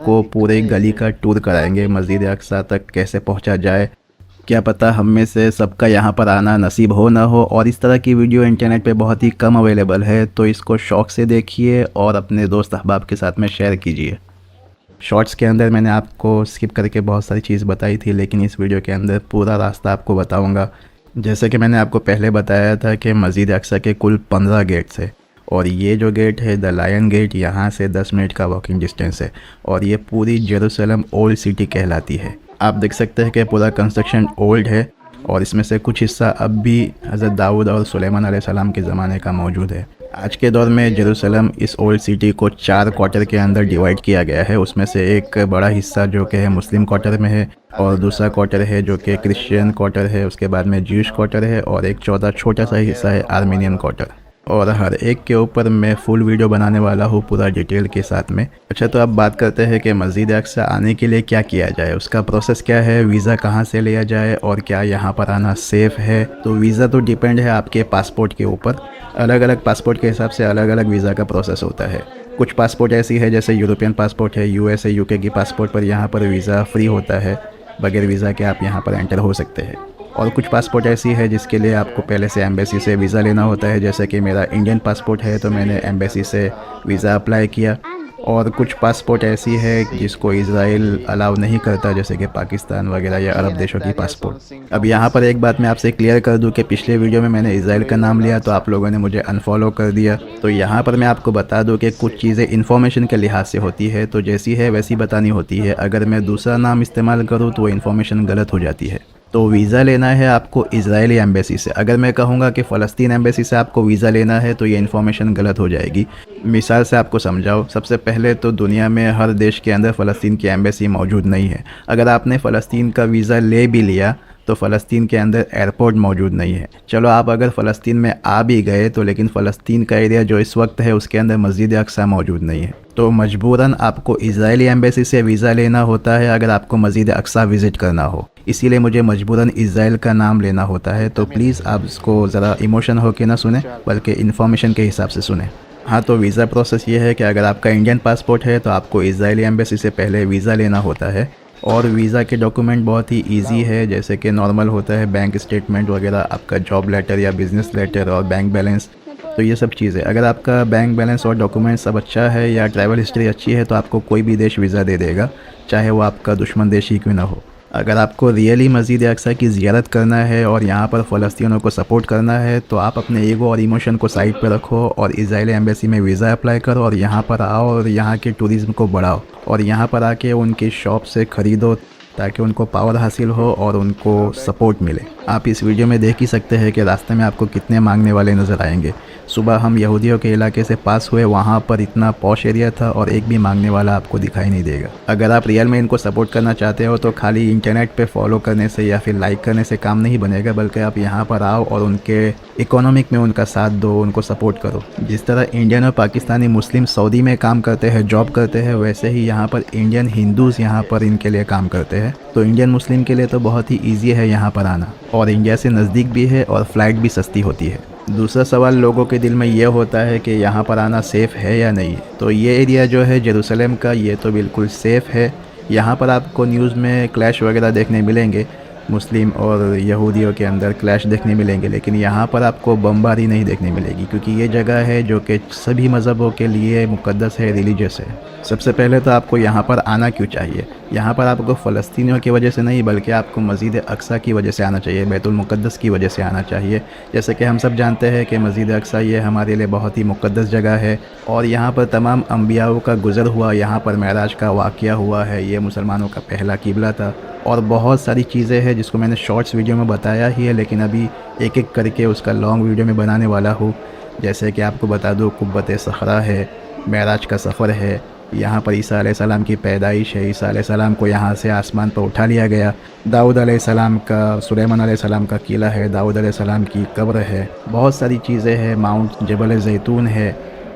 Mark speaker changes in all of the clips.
Speaker 1: आपको पूरे गली का टूर कराएंगे, मस्जिद अक्सा तक कैसे पहुंचा जाए। क्या पता हम में से सबका यहाँ पर आना नसीब हो ना हो, और इस तरह की वीडियो इंटरनेट पे बहुत ही कम अवेलेबल है, तो इसको शौक़ से देखिए और अपने दोस्त अहबाब के साथ में शेयर कीजिए। शॉर्ट्स के अंदर मैंने आपको स्किप करके बहुत सारी चीज़ बताई थी, लेकिन इस वीडियो के अंदर पूरा रास्ता आपको बताऊंगा। जैसे कि मैंने आपको पहले बताया था कि मस्जिद अक्सा के कुल 15 गेट्स है, और ये जो गेट है द लायन गेट, यहाँ से 10 मिनट का वॉकिंग डिस्टेंस है, और ये पूरी जेरूसलम ओल्ड सिटी कहलाती है। आप देख सकते हैं कि पूरा कंस्ट्रक्शन ओल्ड है, और इसमें से कुछ हिस्सा अब भी हज़रत दाऊद और सुलेमान अलैहिस्सलाम के ज़माने का मौजूद है। आज के दौर में जेरूसलम इस ओल्ड सिटी को 4 क्वार्टर के अंदर डिवाइड किया गया है। उसमें से एक बड़ा हिस्सा जो कि है मुस्लिम क्वार्टर में है, और दूसरा क्वार्टर है जो कि क्रिश्चियन क्वार्टर है, उसके बाद में ज्यूश क्वार्टर है, और एक चौथा छोटा सा हिस्सा है आर्मेनियन क्वार्टर। और हर एक के ऊपर मैं फुल वीडियो बनाने वाला हूँ पूरा डिटेल के साथ में। अच्छा, तो अब बात करते हैं कि मस्जिद अक्सा आने के लिए क्या किया जाए, उसका प्रोसेस क्या है, वीज़ा कहाँ से लिया जाए, और क्या यहाँ पर आना सेफ़ है। तो वीज़ा तो डिपेंड है आपके पासपोर्ट के ऊपर। अलग अलग पासपोर्ट के हिसाब से अलग अलग वीज़ा का प्रोसेस होता है। कुछ पासपोर्ट ऐसी है जैसे यूरोपियन पासपोर्ट है, USA UK की पासपोर्ट पर यहाँ पर वीज़ा फ्री होता है, बगैर वीज़ा के आप यहाँ पर एंटर हो सकते हैं। और कुछ पासपोर्ट ऐसी है जिसके लिए आपको पहले से एम्बेसी से वीज़ा लेना होता है, जैसे कि मेरा इंडियन पासपोर्ट है तो मैंने एम्बेसी से वीज़ा अप्लाई किया। और कुछ पासपोर्ट ऐसी है जिसको इज़राइल अलाउ नहीं करता, जैसे कि पाकिस्तान वगैरह या अरब देशों की पासपोर्ट। अब यहाँ पर एक बात मैं आपसे क्लियर कर दूँ कि पिछले वीडियो में मैंने इज़राइल का नाम लिया तो आप लोगों ने मुझे अनफॉलो कर दिया। तो यहाँ पर मैं आपको बता दूँ कि कुछ चीज़ें इन्फॉर्मेशन के लिहाज से होती है, तो जैसी है वैसी बतानी होती है। अगर मैं दूसरा नाम इस्तेमाल करूँ तो वो इन्फॉर्मेशन गलत हो जाती है। तो वीज़ा लेना है आपको इजरायली एम्बेसी से। अगर मैं कहूँगा कि फ़लस्तीन एम्बेसी से आपको वीज़ा लेना है तो ये इन्फॉर्मेशन गलत हो जाएगी। मिसाल से आपको समझाओ, सबसे पहले तो दुनिया में हर देश के अंदर फ़लस्तीन की एम्बेसी मौजूद नहीं है। अगर आपने फ़लस्तीन का वीज़ा ले भी लिया तो फ़लस्तीन के अंदर एयरपोर्ट मौजूद नहीं है। चलो आप अगर फ़लस्तीन में आ भी गए तो लेकिन फ़लस्तीन का एरिया जो इस वक्त है उसके अंदर मस्जिद अक्सा मौजूद नहीं है। तो मजबूरन आपको इजरायली एम्बेसी से वीज़ा लेना होता है अगर आपको मस्जिद अक्सा विज़िट करना हो। इसीलिए मुझे मजबूरन इज़राइल का नाम लेना होता है। तो प्लीज़ आप इसको ज़रा इमोशन हो के ना सुने, बल्कि इन्फॉर्मेशन के हिसाब से सुने। हाँ, तो वीज़ा प्रोसेस ये है कि अगर आपका इंडियन पासपोर्ट है तो आपको इजरायली एम्बेसी से पहले वीज़ा लेना होता है। और वीज़ा के डॉक्यूमेंट बहुत ही इजी है, जैसे कि नॉर्मल होता है बैंक स्टेटमेंट वगैरह, आपका जॉब लेटर या बिज़नेस लेटर और बैंक बैलेंस। तो ये सब चीज़ें, अगर आपका बैंक बैलेंस और डॉक्यूमेंट सब अच्छा है या ट्रैवल हिस्ट्री अच्छी है तो आपको कोई भी देश वीज़ा दे देगा, चाहे वो आपका दुश्मन देश ही क्यों ना हो। अगर आपको रियली मस्जिद अक्सा की ज़ियारत करना है और यहाँ पर फ़लस्तीनियों को सपोर्ट करना है तो आप अपने ईगो और इमोशन को साइड पर रखो और इजराइली एम्बेसी में वीज़ा अप्लाई करो और यहाँ पर आओ और यहाँ के टूरिज़्म को बढ़ाओ और यहाँ पर आके उनकी शॉप से ख़रीदो ताकि उनको पावर हासिल हो और उनको सपोर्ट मिले। आप इस वीडियो में देख ही सकते हैं कि रास्ते में आपको कितने मांगने वाले नज़र आएंगे। सुबह हम यहूदियों के इलाके से पास हुए, वहाँ पर इतना पॉश एरिया था और एक भी मांगने वाला आपको दिखाई नहीं देगा। अगर आप रियल में इनको सपोर्ट करना चाहते हो तो खाली इंटरनेट पे फॉलो करने से या फिर लाइक करने से काम नहीं बनेगा, बल्कि आप यहाँ पर आओ और उनके इकोनॉमिक में उनका साथ दो, उनको सपोर्ट करो। जिस तरह इंडियन और पाकिस्तानी मुस्लिम सऊदी में काम करते हैं, जॉब करते हैं, वैसे ही यहाँ पर इंडियन हिंदूज़ यहाँ पर इनके लिए काम करते हैं। तो इंडियन मुस्लिम के लिए तो बहुत ही ईजी है यहाँ पर आना, और इंडिया से नज़दीक भी है और फ़्लाइट भी सस्ती होती है। दूसरा सवाल लोगों के दिल में ये होता है कि यहाँ पर आना सेफ़ है या नहीं। तो ये एरिया जो है जेरूसलम का, ये तो बिल्कुल सेफ़ है। यहाँ पर आपको न्यूज़ में क्लैश वगैरह देखने मिलेंगे, मुस्लिम और यहूदियों के अंदर क्लैश देखने मिलेंगे, लेकिन यहाँ पर आपको बमबारी नहीं देखने मिलेगी, क्योंकि ये जगह है जो कि सभी मज़हबों के लिए मुक़द्दस है, रिलीजियस है। सबसे पहले तो आपको यहाँ पर आना क्यों चाहिए? यहाँ पर आपको फ़लस्तीनियों की वजह से नहीं, बल्कि आपको मस्जिद अक्सा की वजह से आना चाहिए, बैतुल मुक़द्दस की वजह से आना चाहिए। जैसे कि हम सब जानते हैं कि मस्जिद अक्सा ये हमारे लिए बहुत ही मुक़द्दस जगह है और यहाँ पर तमाम अम्बियाओं का गुज़र हुआ, यहाँ पर मेराज का वाक़या हुआ है, ये मुसलमानों का पहला क़िबला था। और बहुत सारी चीज़ें हैं जिसको मैंने शॉर्ट्स वीडियो में बताया ही है, लेकिन अभी एक एक करके उसका लॉन्ग वीडियो में बनाने वाला हूँ। जैसे कि आपको बता दूँ, कुब्बत सखरा है, मेराज का सफ़र है, यहाँ पर ईसा अलैहिस्सलाम की पैदाइश है, ईसा अलैहिस्सलाम को यहाँ से आसमान पर उठा लिया गया, दाऊद अलैहिस्सलाम का, सुलेमान अलैहिस्सलाम का किला है, दाऊद अलैहिस्सलाम की कब्र है, बहुत सारी चीज़ें हैं। माउंट जबल ज़ैतून है,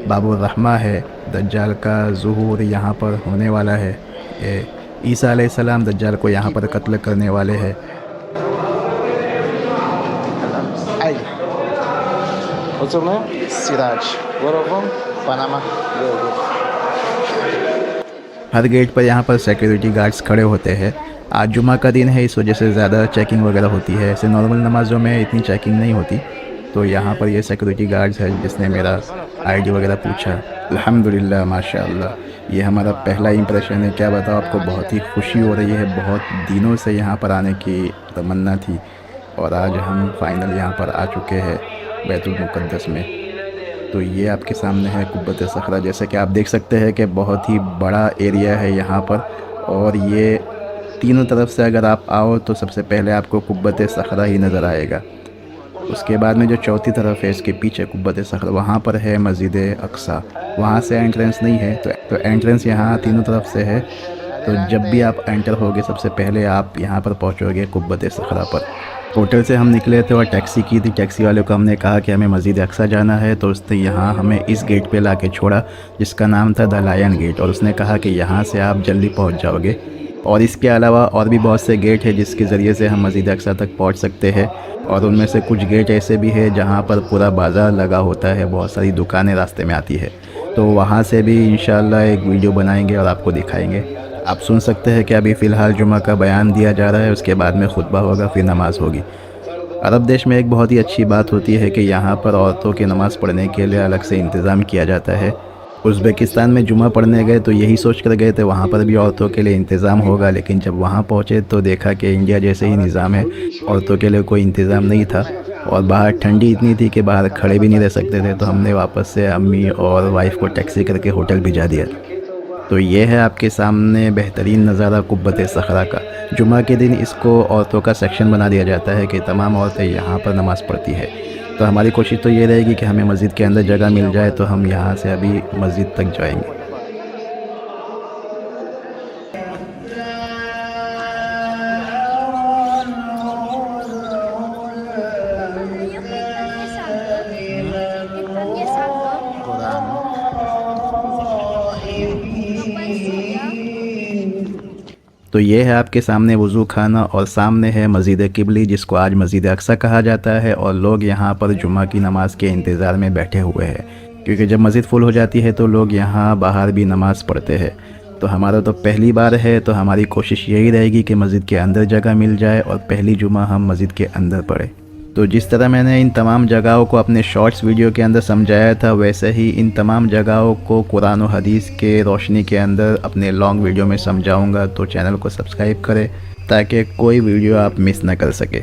Speaker 1: बाबुर रहमा है, दज्जाल का ज़ुहूर यहाँ पर होने वाला है, ईसा अलैहिस्सलाम दज्जाल को यहाँ पर कत्ल करने वाले हैं।
Speaker 2: What's your name?
Speaker 3: Siraj,
Speaker 2: Where are you from?
Speaker 3: Panama.
Speaker 2: Good, good.
Speaker 1: ہر گیٹ پر یہاں پر سیکیورٹی گارڈز کھڑے ہوتے ہیں. آج جمعہ کا دن ہے، اس وجہ سے زیادہ چیکنگ وغیرہ ہوتی ہے. ایسے نارمل نمازوں میں اتنی چیکنگ نہیں ہوتی. تو یہاں پر یہ سیکیورٹی گارڈز ہے جس نے میرا آئی ڈی وغیرہ پوچھا. الحمدللہ ماشاء اللہ. یہ ہمارا پہلا امپریشن ہے. کیا بتاؤ آپ کو، بہت ہی خوشی ہو رہی ہے. بہت دنوں سے یہاں پر آنے کی تمنا تھی اور آج ہم فائنل یہاں پر آ چکے ہیں بیت المقدس میں. تو یہ آپ کے سامنے ہے قبۃ صخرہ. جیسے کہ آپ دیکھ سکتے ہیں کہ بہت ہی بڑا ایریا ہے یہاں پر، اور یہ تینوں طرف سے اگر آپ آؤ تو سب سے پہلے آپ کو قبۃ صخرہ ہی نظر آئے گا. اس کے بعد میں جو چوتھی طرف ہے اس کے پیچھے قبۃ صخرہ، وہاں پر ہے مسجد اقصیٰ. وہاں سے انٹرنس نہیں ہے، تو انٹرنس یہاں تینوں طرف سے ہے. تو جب بھی آپ انٹر ہوگے سب سے پہلے آپ یہاں پر پہنچو گے قبۃ صخرہ پر. ہوٹل سے ہم نکلے تھے اور ٹیکسی کی تھی. ٹیکسی والے کو ہم نے کہا کہ ہمیں مسجد اقصیٰ جانا ہے، تو اس نے یہاں ہمیں اس گیٹ پہ لا کے چھوڑا جس کا نام تھا دا لائن گیٹ، اور اس نے کہا کہ یہاں سے آپ جلدی پہنچ جاؤ گے. اور اس کے علاوہ اور بھی بہت سے گیٹ ہیں جس کے ذریعے سے ہم مسجد اقصیٰ تک پہنچ سکتے ہیں، اور ان میں سے کچھ گیٹ ایسے بھی ہے جہاں پر پورا بازار لگا ہوتا ہے، بہت ساری دکانیں راستے میں آتی ہے. تو وہاں سے بھی انشاءاللہ ایک ویڈیو بنائیں گے اور آپ کو دکھائیں گے. آپ سن سکتے ہیں کہ ابھی فی الحال جمعہ کا بیان دیا جا رہا ہے، اس کے بعد میں خطبہ ہوگا، پھر نماز ہوگی. عرب دیش میں ایک بہت ہی اچھی بات ہوتی ہے کہ یہاں پر عورتوں کی نماز پڑھنے کے لیے الگ سے انتظام کیا جاتا ہے. ازبکستان میں جمعہ پڑھنے گئے تو یہی سوچ کر گئے تھے وہاں پر بھی عورتوں کے لیے انتظام ہوگا، لیکن جب وہاں پہنچے تو دیکھا کہ انڈیا جیسے ہی نظام ہے، عورتوں کے لیے کوئی انتظام نہیں تھا. اور باہر ٹھنڈی اتنی تھی کہ باہر کھڑے بھی نہیں رہ سکتے تھے. تو ہم نے واپس سے امی اور وائف کو ٹیکسی کر کے ہوٹل بھیجا دیا. تو یہ ہے آپ کے سامنے بہترین نظارہ قبۃ صخرہ کا. جمعہ کے دن اس کو عورتوں کا سیکشن بنا دیا جاتا ہے کہ تمام عورتیں یہاں پر نماز پڑھتی ہے. تو ہماری کوشش تو یہ رہے گی کہ ہمیں مسجد کے اندر جگہ مل جائے، تو ہم یہاں سے ابھی مسجد تک جائیں گے. تو یہ ہے آپ کے سامنے وضو خانہ، اور سامنے ہے مسجد قبلی جس کو آج مسجد اقصیٰ کہا جاتا ہے. اور لوگ یہاں پر جمعہ کی نماز کے انتظار میں بیٹھے ہوئے ہیں، کیونکہ جب مسجد فل ہو جاتی ہے تو لوگ یہاں باہر بھی نماز پڑھتے ہیں. تو ہمارا تو پہلی بار ہے، تو ہماری کوشش یہی رہے گی کہ مسجد کے اندر جگہ مل جائے اور پہلی جمعہ ہم مسجد کے اندر پڑھیں. تو جس طرح میں نے ان تمام جگہوں کو اپنے شارٹس ویڈیو کے اندر سمجھایا تھا، ویسے ہی ان تمام جگہوں کو قرآن و حدیث کے روشنی کے اندر اپنے لانگ ویڈیو میں سمجھاؤں گا. تو چینل کو سبسکرائب کریں تاکہ کوئی ویڈیو آپ مس نہ کر سکے.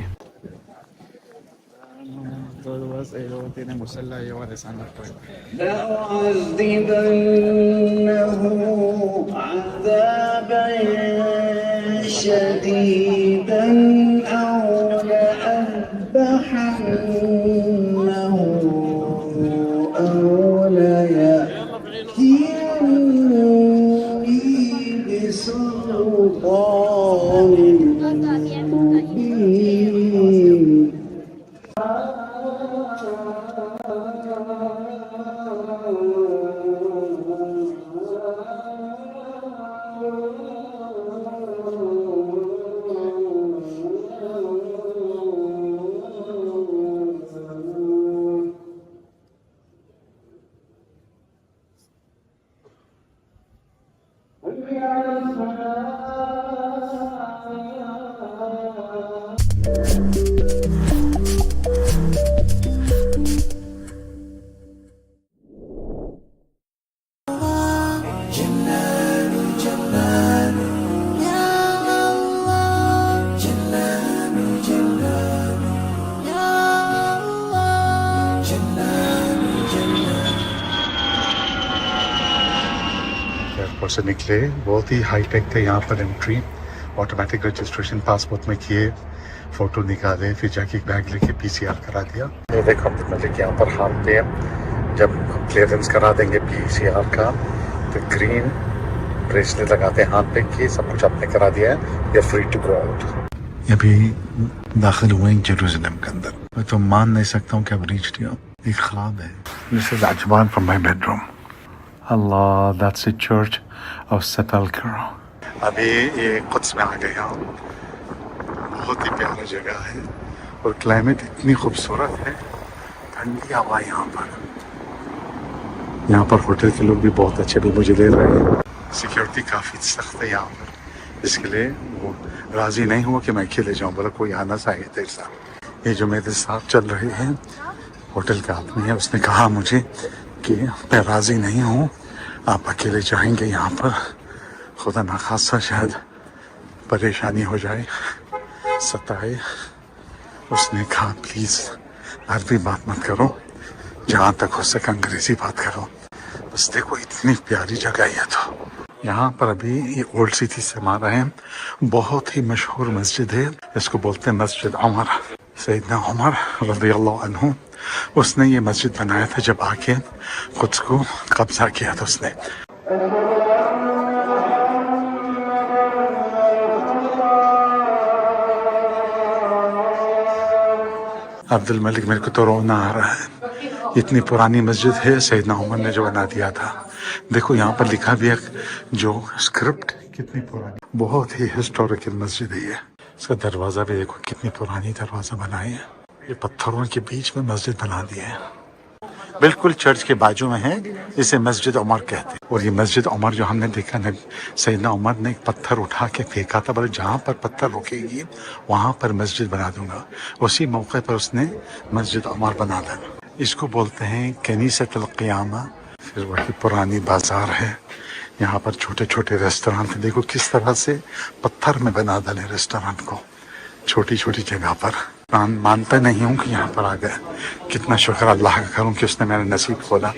Speaker 2: ایئرپورٹ سے نکلے، بہت ہی ہائی ٹیک تھے یہاں پر انٹری. آٹومیٹک رجسٹریشن پاسپورٹ میں کیے، فوٹو نکالے، پھر جا کے بیگ لے کے PCR کرا دیا. یہ دیکھو مطلب یہاں پر ہم پہ جب کلیئرنس کرا دیں گے PCR کا تو گرین بریسلیٹ لگاتے ہیں ہاتھ پہ کہ سب کچھ آپ نے کرا دیا ہے، یا فری ٹو گو آؤٹ. ابھی داخل ہوئے ہیں جیروزلم کے اندر. میں تو مان نہیں سکتا ہوں کہ اب ریچ کیا. ایک خواب ہے. This is Ajman from my bedroom. Allah, that's a church of Sepulchre. ابھی یہ قدس میں آ گیا. بہت ہی پیارا جگہ ہے اور کلائمیٹ اتنی خوبصورت ہے. ٹھنڈی ہوا یہاں پر. यहाँ पर होटल के लोग भी बहुत अच्छे भी मुझे ले रहे हैं। सिक्योरिटी काफ़ी सख्त है यहाँ पर, इसके लिए वो राज़ी नहीं हुआ कि मैं अकेले जाऊँ, बोला कोई आना चाहिए तेरे साथ। ये जो मेरे साथ चल रहे हैं होटल का आदमी है, उसने कहा मुझे कि मैं राज़ी नहीं हूँ, आप अकेले जाएंगे यहाँ पर, खुदा ना खासा शायद परेशानी हो जाए, सताए। उसने कहा प्लीज़ अरबी बात मत करो, जहाँ तक हो सके अंग्रेज़ी बात करो। बस देखो इतनी प्यारी जगह है। तो यहाँ पर अभी ये ओल्ड सिटी से हमारा है, बहुत ही मशहूर मस्जिद है, इसको बोलते हैं मस्जिद उमर। सैयदना उमर रज़ियल्लाहु अन्हु उसने ये मस्जिद बनाया था जब आके खुद को कब्जा किया था उसने। अब्दुल मलिक मेरे को तो रोना आ रहा है, इतनी पुरानी मस्जिद है, सैयदना उमर ने जो बना दिया था। देखो यहाँ पर लिखा भी है जो स्क्रिप्ट कितनी पुरानी, बहुत ही हिस्टोरिकल मस्जिद है ये। इसका दरवाज़ा भी देखो कितनी पुरानी दरवाज़ा बनाई है, ये पत्थरों के बीच में मस्जिद बना दी है, बिल्कुल चर्च के बाजू में है, इसे मस्जिद उमर कहते हैं। और ये मस्जिद उमर जो हमने देखा न, सैयदना उमर ने एक पत्थर उठा के फेंका था, बोले जहाँ पर पत्थर रुकेगी वहाँ पर मस्जिद बना दूंगा। उसी मौके पर उसने मस्जिद उमर बना डाला। इसको बोलते हैं कनीसतुल क़ियामा। फिर वही पुरानी बाजार है, यहाँ पर छोटे छोटे रेस्टोरेंट हैं। देखो किस तरह से पत्थर में बना डाले रेस्टोरेंट को, छोटी छोटी जगह पर। मानता नहीं हूँ कि यहाँ पर आ गया, कितना शुक्र अल्लाह का करूँ कि उसने मेरा नसीब खोला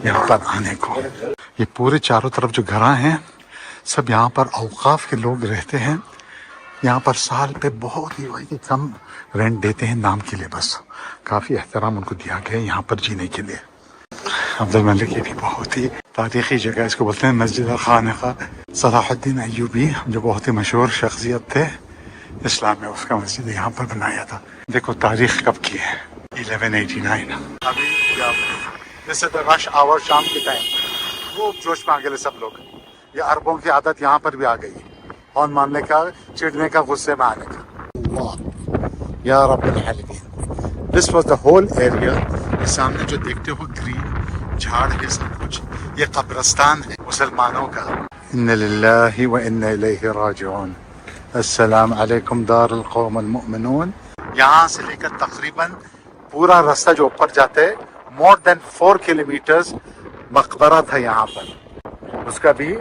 Speaker 2: यहाँ पर आने को। ये पूरे चारों तरफ जो घर हैं सब यहाँ पर औकाफ के लोग रहते हैं। यहाँ पर साल पे बहुत ही वही कम रेंट देते हैं नाम के लिए, बस काफ़ी एहतराम उनको दिया गया है यहाँ पर जीने के लिए। अब्दुल मलिक ये भी बहुत ही तारीख़ी जगह है, इसको बोलते हैं मस्जिद खानका सलाहुद्दीन अय्यूबी, जो बहुत ही मशहूर शख्सियत थे इस्लाम में, उसका मस्जिद यहाँ पर बनाया था। देखो तारीख़ कब की है, 1189। अभी जैसे तो रश आवर शाम के टाइम खूब जोश में आ गए सब लोग। ये अरबों की आदत यहाँ पर भी आ गई, और मारने का, चिढ़ने का, गुस्से में आने का। या रब्बुल आलमीन। This was the whole area. सामने जो देखते हो ग्रीन झाड़ है सब कुछ, ये कब्रिस्तान है मुसलमानों का। इन्ना लिल्लाहि व इन्ना इलैहि राजिऊन। अस्सलाम अलैकुम दारुल कौमुल मुमिनून। यहाँ से लेकर तकरीबन पूरा रास्ता जो ऊपर जाता है, मोर देन 4 किलोमीटर्स मकबरा था यहाँ पर, उसका भी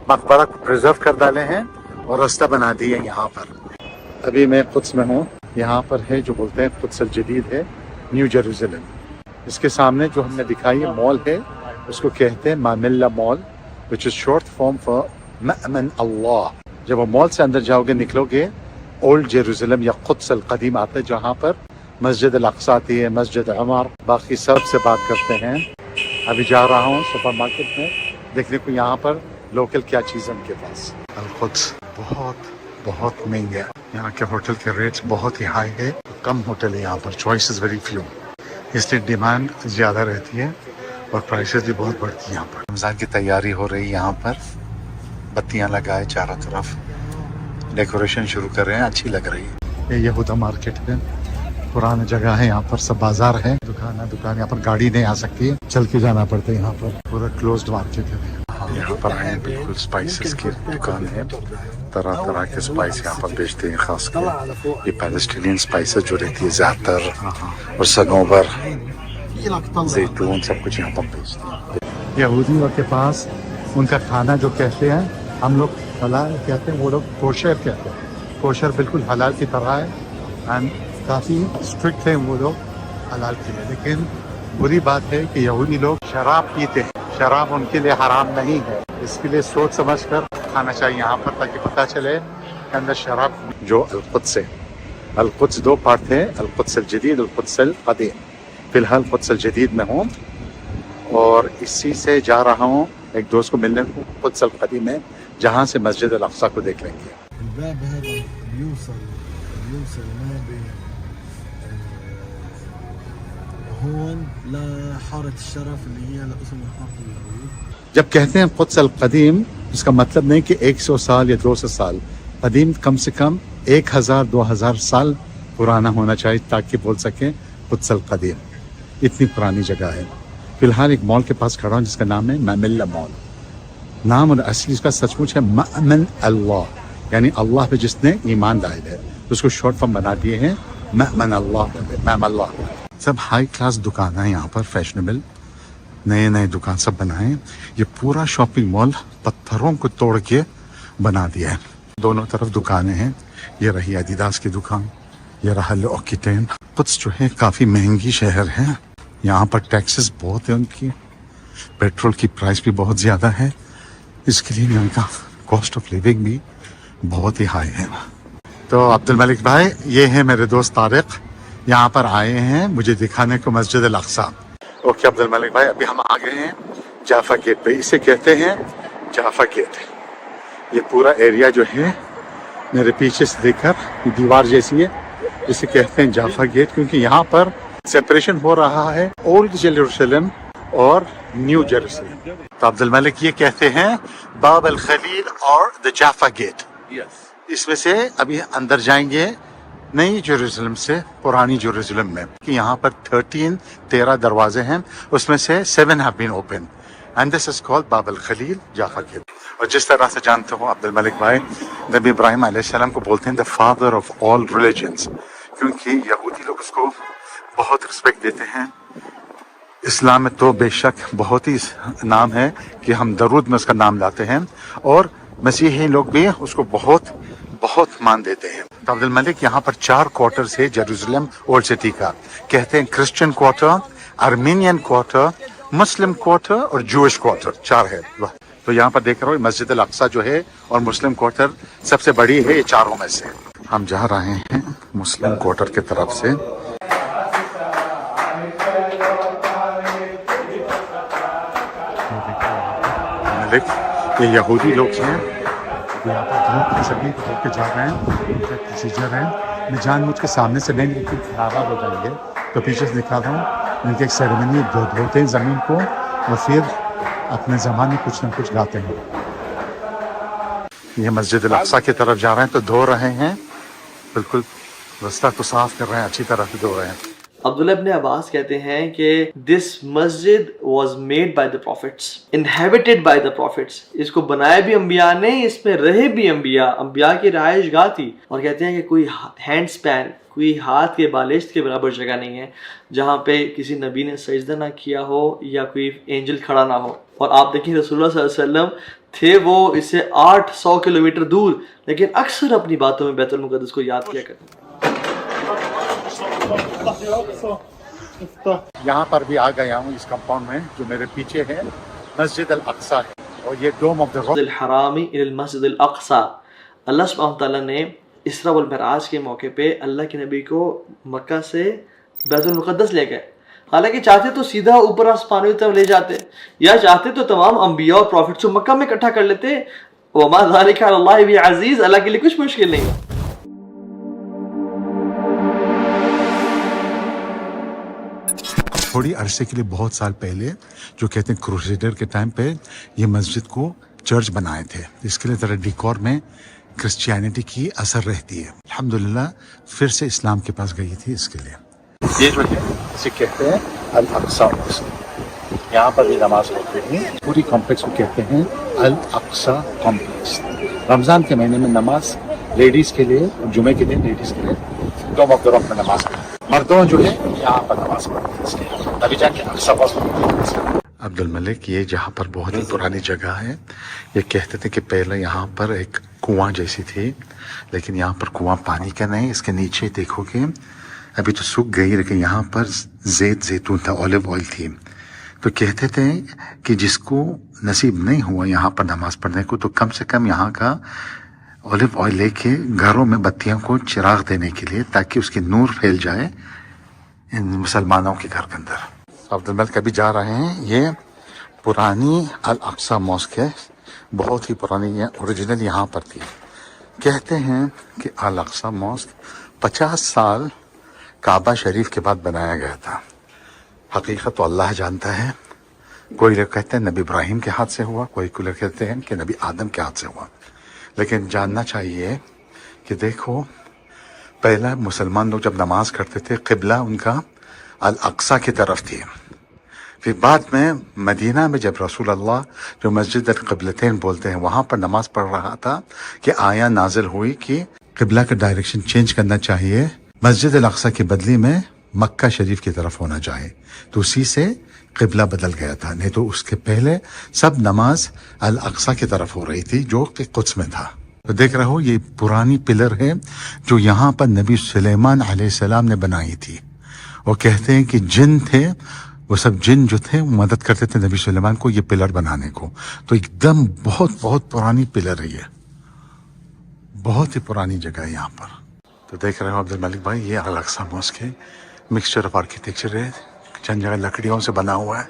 Speaker 2: मकबरा को प्रिजर्व कर डाले हैं और रास्ता बना दिए यहाँ पर। अभी मैं कुद्स में हूँ, यहाँ पर है जो बोलते हैं कुद्स अल जदीद है, न्यू जेरूसलम। इसके सामने जो हमने दिखाई है मॉल है, उसको कहते हैं Mamilla mall, which is short form for मअमन अल्लाह। जब वो मॉल से अंदर जाओगे, निकलोगे, ओल्ड जेरूसलम या कुद्स अल कदीम आता है, जहाँ पर मस्जिद अल अक्सा आती है, मस्जिद उमर, बाकी सब से बात करते हैं। अभी जा रहा हूँ सुपर मार्केट में देखने को यहाँ पर लोकल क्या चीज़ है उनके पास। अल कुद्स बहुत महंगा है, यहाँ के होटल के रेट्स बहुत ही हाई है, कम होटल है यहाँ पर, चॉइस इज़ वेरी फ्यू, इसलिए डिमांड ज़्यादा रहती है और प्राइसेस भी बहुत बढ़ती है यहाँ पर। रमज़ान की तैयारी हो रही है यहाँ पर, बत्तियाँ लगाए चारों तरफ, डेकोरेशन शुरू कर रहे हैं, अच्छी लग रही है। ये यहूदा मार्केट है, पुराना जगह है, यहाँ पर सब बाजार है, दुकान यहाँ पर गाड़ी नहीं आ सकती है, चल के जाना पड़ता है। यहाँ पर पूरा क्लोज्ड मार्केट है। यहाँ पर आए बिल्कुल स्पाइसेस की दुकान है, तरह तरह के स्पाइस यहाँ पर बेचते हैं, खास कर ये पैलेस्टीनियन स्पाइसेस जो रहती है, ज़ातर और सनोबर, जैतून, सब कुछ यहाँ पर बेचते हैं। यहूदियों के पास उनका खाना जो कहते हैं, हम लोग हलाल कहते हैं, वो लोग कोशर कहते हैं। कोशर बिल्कुल हलाल की तरह है, एंड काफ़ी स्ट्रिक्ट है वो लोग हलाल के लिए। लेकिन बुरी बात है कि यहूदी लोग शराब पीते हैं, शराब उनके लिए हराम नहीं है, इसके लिए सोच समझ कर खाना चाहिए यहाँ पर, ताकि पता चले कि अंदर शराब। जो अल-कुद्स है, अल-कुद्स 2 पार्ट है, अल-कुद्स अल-जदीद, अल-कुद्स अल-कदीम। फिलहाल कुद्स अल-जदीद में हूँ और इसी से जा रहा हूँ एक दोस्त को मिलने को कुद्स अल-कदीम में, जहाँ से मस्जिद अल-अक्सा को देख लेंगे। जब कहते हैं कुद्स अल कदीम, इसका मतलब नहीं कि 100 साल या 200 साल, कदीम कम से कम 1000-2000 साल पुराना होना चाहिए, ताकि बोल सकें कुद्स अल कदीम। इतनी पुरानी जगह है, फिलहाल एक मॉल के पास खड़ा हूँ जिसका नाम है मैमिल्ला मॉल। नाम और असली इसका सचमुच है मअमन अल्लाह, यानी अल्लाह पे जिसने ईमान डाल है, तो उसको शॉर्ट फॉर्म बना दिए हैं मअमन अल्लाह, मैम अल्लाह। सब हाई क्लास दुकान है यहाँ पर, फैशनेबल नए नए दुकान सब बनाए। ये पूरा शॉपिंग मॉल पत्थरों को तोड़ के बना दिया है। दोनों तरफ दुकानें हैं। ये रही एडिडास की दुकान, ये रहा लॉकिटेन। कुछ जो है काफ़ी महंगी शहर है, यहाँ पर टैक्सेस बहुत है उनकी, पेट्रोल की प्राइस भी बहुत ज़्यादा है, इसके लिए यहाँ का कॉस्ट ऑफ लिविंग भी बहुत ही हाई है। तो अब्दुल मलिक भाई, ये है मेरे दोस्त तारिक, यहाँ पर आए हैं मुझे दिखाने को मस्जिद अल अक्सा। ओके अब्दुल मलिक भाई, अभी हम आ गए हैं जाफा गेट पे, इसे कहते हैं जाफा गेट। ये पूरा एरिया जो है मेरे पीछे से देखकर ये दीवार जैसी है, इसे कहते हैं जाफा गेट, क्योंकि यहाँ पर सेपरेशन हो रहा है ओल्ड जेरूसलम और न्यू जेरूसलम। तो अब्दुल मलिक ये कहते हैं बाब अल खलील और द जाफा गेट। इसमें से अभी अंदर जाएंगे नई जेरूसलम से पुरानी जेरूसलम में, कि यहाँ पर 13 दरवाजे हैं, उसमें से 7 have been open and this is called Bab al Khalil जाफा gate. और जिस तरह से जानते हो अब्दुल मलिक भाई, नबी इब्राहिम अलैहिस्सलाम को बोलते हैं the father of all religions, क्योंकि यहूदी लोग उसको बहुत रिस्पेक्ट देते हैं। इस्लाम में तो बेशक बहुत ही नाम है कि हम दरूद में उसका नाम लाते हैं, और मसीही लोग भी उसको बहुत बहुत मान देते हैं। तो अब्दुल मलिक, यहाँ पर 4 क्वार्टर्स है जेरूसलम ओल्ड सिटी का, कहते हैं क्रिश्चियन क्वार्टर, आर्मीनियन क्वार्टर, मुस्लिम क्वार्टर और जूइश क्वार्टर, 4 है। तो यहाँ पर देख रहा हूँ मस्जिद अल अक्सा जो है और मुस्लिम क्वार्टर सबसे बड़ी है ये चारों में से। हम जा रहे हैं मुस्लिम क्वार्टर की तरफ से। ये यहूदी लोग हैं, यहाँ पर सभी होकर जा रहे हैं, उनका प्रोसीजर है। मैं जानबूझ के सामने से नहीं, लेकिन खराब हो जाएंगे तो पीछे से दिखा रहा हूँ। इनके एक सेरेमनी धोते हैं ज़मीन को और फिर अपने ज़बान में कुछ न कुछ गाते हैं। ये मस्जिद अल अक्सा की तरफ जा रहे हैं तो धो रहे हैं, बिल्कुल रास्ता को साफ कर रहे हैं, अच्छी तरह से धो रहे हैं।
Speaker 3: अब्दुल्लाह इब्न अब्बास कहते हैं कि दिस मस्जिद was made by the profits, inhabited by the profits. इसको बनाया भी अंबिया ने, इसमें रहे भी अंबिया की रहायश गाह थी। और कहते हैं कि कोई हैंड स्पैन, कोई हाथ के बालिश्त के बराबर जगह नहीं है जहाँ पे किसी नबी ने सजदा ना किया हो या कोई एंजल खड़ा ना हो। और आप देखिए रसूलुल्लाह सल्लल्लाहु अलैहि वसल्लम थे वो इससे 800 किलोमीटर दूर, लेकिन अक्सर अपनी बातों में बैतुल मुक़द्दस को याद किया करते।
Speaker 2: यहाँ पर भी आ गया हूँ इस कंपाउंड में, जो मेरे पीछे है मस्जिद अल अक्सा है, और ये डोम ऑफ द रॉक
Speaker 3: हरामी इल मस्जिद अल अक्सा। अल्लाह सुब्हानहू तआला ने इसरा वल मिराज के मौके पे अल्लाह के नबी को मक्का से बैतुल मुक़द्दस ले गए। हालांकि चाहते तो सीधा ऊपर आसमानों की तरफ ले जाते, या चाहते तो तमाम अंबिया और प्रॉफिट्स को मक्का में इकट्ठा कर लेते। वमा ज़ालिका अलल्लाहि बिअज़ीज़, अल्लाह के लिए कुछ मुश्किल नहीं है।
Speaker 2: थोड़ी अरसे के लिए, बहुत साल पहले, जो कहते हैं क्रूसेडर के टाइम पे ये मस्जिद को चर्च बनाए थे। इसके लिए ज़रा डिकोर में क्रिश्चियनिटी की असर रहती है। अल्हम्दुलिल्लाह फिर से इस्लाम के पास गई थी इसके लिए। ये जो है इसे कहते हैं अल अक्सा मॉस्क। यहाँ पर भी नमाज पढ़ते हैं। पूरी कॉम्प्लेक्स को कहते हैं अल अक्सा कॉम्प्लेक्स। रमज़ान के महीने में नमाज लेडीज़ के लिए, जुमे के दिन लेडीज़ के लिए डोम ऑफ द रॉक में नमाज पढ़ते हैं। मर्दों जो है यहाँ पर नमाज पढ़ते हैं, तभी जाके अक्सा मॉस्क। अब्दुल मलिक, ये जहाँ पर बहुत ही पुरानी जगह है, ये कहते थे कि पहले यहाँ पर एक कुआं जैसी थी, लेकिन यहाँ पर कुआं पानी का नहीं। इसके नीचे देखोगे अभी तो सूख गई, लेकिन यहाँ पर जैतून था, ऑलिव ऑयल थी। तो कहते थे कि जिसको नसीब नहीं हुआ यहाँ पर नमाज पढ़ने को, तो कम से कम यहाँ का ऑलिव ऑयल लेके घरों में बत्तियों को चिराग देने के लिए, ताकि उसकी नूर फैल जाए इन मुसलमानों के घर के अंदर। अब्दुल मलिक अभी जा रहे हैं। ये पुरानी अल अक्सा मॉस्क है, बहुत ही पुरानी है, ओरिजिनल यहाँ पर थी। कहते हैं कि अल अक्सा मॉस्क 50 साल काबा शरीफ के बाद बनाया गया था। हकीकत तो अल्लाह जानता है। कोई लोग कहते हैं नबी इब्राहिम के हाथ से हुआ, कोई लोग कहते हैं कि नबी आदम के हाथ से हुआ। लेकिन जानना चाहिए कि देखो, पहला मुसलमान लोग जब नमाज करते थे, क़िबला उनका अल अक्सा की तरफ थी। फिर बाद में मदीना में जब रसूल अल्लाह जो मस्जिद अल-क़िबलतैन बोलते हैं वहाँ पर नमाज पढ़ रहा था कि आया नाजिल हुई कि क़िबला का डायरेक्शन चेंज करना चाहिए, मस्जिद अल-अक़सा की बदली में मक्का शरीफ की तरफ होना चाहिए। तो उसी से क़िबला बदल गया था, नहीं तो उसके पहले सब नमाज अल-अक़सा की तरफ हो रही थी जो कि कुद्स में था। तो देख रहे हो ये पुरानी पिलर है जो यहाँ पर नबी सुलेमान अलैहिस्सलाम ने बनाई थी। वो कहते हैं कि जिन थे वो सब जिन जो थे वो मदद करते थे नबी सुलेमान को ये पिलर बनाने को। तो एकदम बहुत बहुत पुरानी पिलर है ये, बहुत ही पुरानी जगह है यहाँ पर। तो देख रहे हो अब्दुल मलिक भाई ये अल-अक़सा मॉस्क है, मिक्सचर ऑफ आर्किटेक्चर है, चंद जगह लकड़ियों से बना हुआ है,